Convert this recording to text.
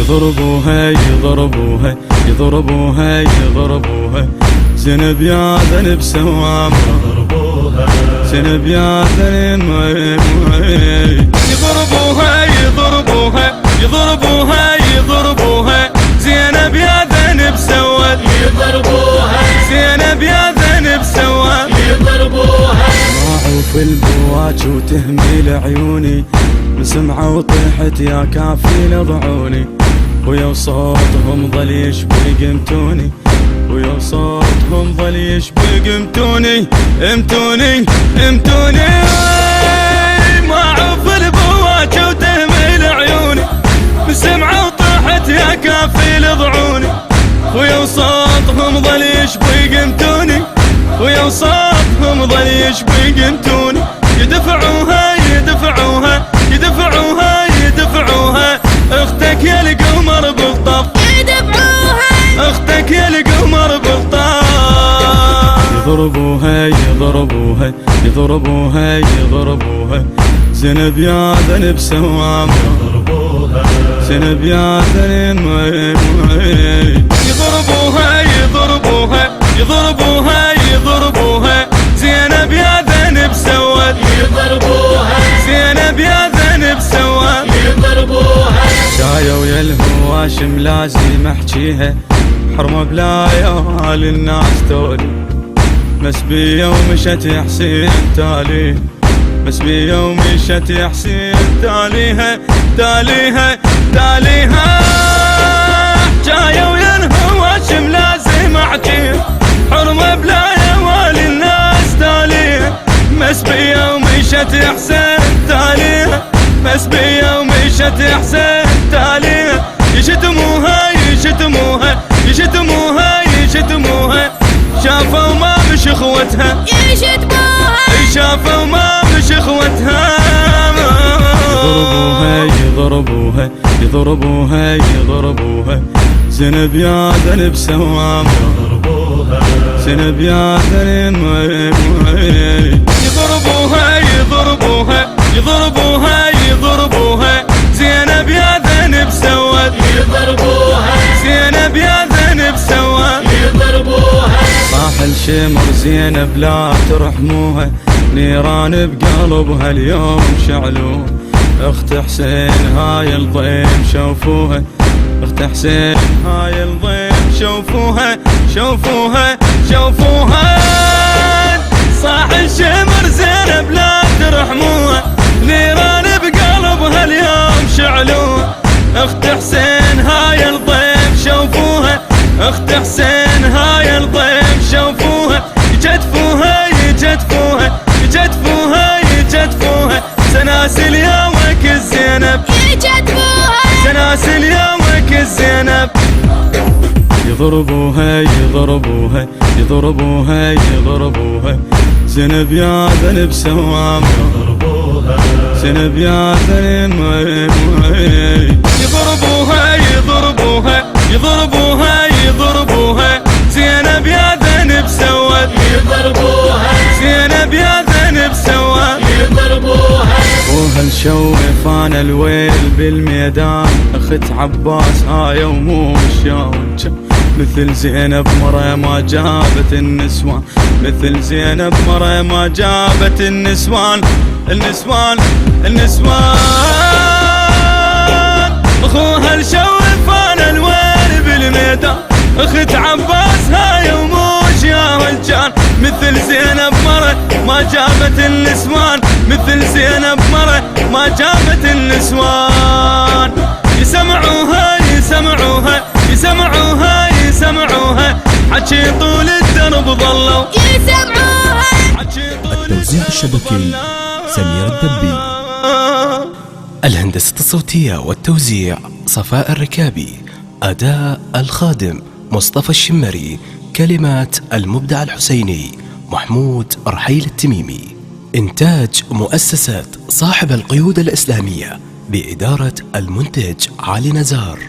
يضربوها يضربوها يضربوها يضربوها، زينب يا ذنب سوام زينب يا ذنب يضربوها يضربوها يضربوها يضربوها، زينب يا ذنب سوت يضربوها زينب يا ذنب سوت يضربوها. ضاعوا في البواج وتهميل عيوني، مسمعة وطيحت يا كافي لضعوني، ويا صوتهم ظل يشبه قمتوني، ويا صوتهم ظل يشبه قمتوني امتوني امتوني. ما عوف البواج وتهميل عيوني، مسمعة وطيحت يا كافي لضعوني، ويا صوتهم ظل يشبه قمتوني، ويا صوتهم ظل يشبه قمتوني. يدفعوها يدفعوها يدفعوها يدفعوها، اختك يا القمر بالطف يدفعوها اختك يا القمر بالطف. يضربوها يضربوها يضربوها يضربوها، زينب يا ذنب سوام زينب يا ذنب يضربوها يضربوها يضربوها يضربوها، زينب يا ذنب سوت يضربوها زينب يا ذنب سوت يضربوها. شاية ويا الهواشم لازم احجيها، حرمة بلا يوال الناس تولي، مسبية ومشت يا حسين تالي، مسبية ومشت يا حسين تاليها تاليها تاليها. جاية ويا الهواشم لازم احجيها، حرمة بلا يوال الناس تاليها، مسبية ومشت يا حسين تاليها، مسبية ومشت يا حسين تاليها. يشتموها يشتموها يشتموها يشتموها، شافوا ما مش اخوتها يشتموها شافوا ما مش اخوتها. يضربوها يضربوها يضربوها يضربوها، زينب يا ذنب سوام زينب يا ذنب يضربوها يضربوها يضربوها يضربوها، زينب يا ذنب سوت يضربوها زينب يا ذنب سوت يضربوها. صاح الشمر زينب لا ترحموها، نيران بقلبها اليوم شعلوها، اخت حسين هاي الضيم شوفوها، اخت حسين هاي الضيم شوفوها شوفوها شوفوها. صاح الشمر زينب لا ترحموها، نيران بقلبها اليوم شعلوها، اخت حسين هاي الضيم شوفوها، اخت حسين هاي الضيم شوفوها. يجدفوها يجدفوها يجدفوها يجدفوها، سناسل يومك الزينب يجدفوها سناسل يومك الزينب. يضربوها يضربوها يضربوها يضربوها، زينب يا ذنب سوام زينب يا ذنب يضربوها يضربوها يضربوها يضربوها، زينب يا ذنب سوت يضربوها زينب يا ذنب سوت يضربوها. وهالشوف انا الويل بالميدان، اخت عباس هاي ومو مشاون، مثل زينب مرة ما جابت النسوان، مثل زينب مرة ما جابت النسوان النسوان النسوان. اخوها الشوف انا الويل بالميدان، اخت عباس هاي وموش يا رجال، مثل زينب مرة ما جابت النسوان، مثل زينب مرة ما جابت النسوان. يسمعوها يسمعوها يسمعوها يسمعوها، حكي طول الدرب ظلوا يسمعوها. التوزيع الشبكي سمير الدبي، الهندسة الصوتية والتوزيع صفاء الركابي، أداء الخادم مصطفى الشمري، كلمات المبدع الحسيني محمود رحيل التميمي، إنتاج مؤسسة صاحب القيود الإسلامية بإدارة المنتج علي نزار.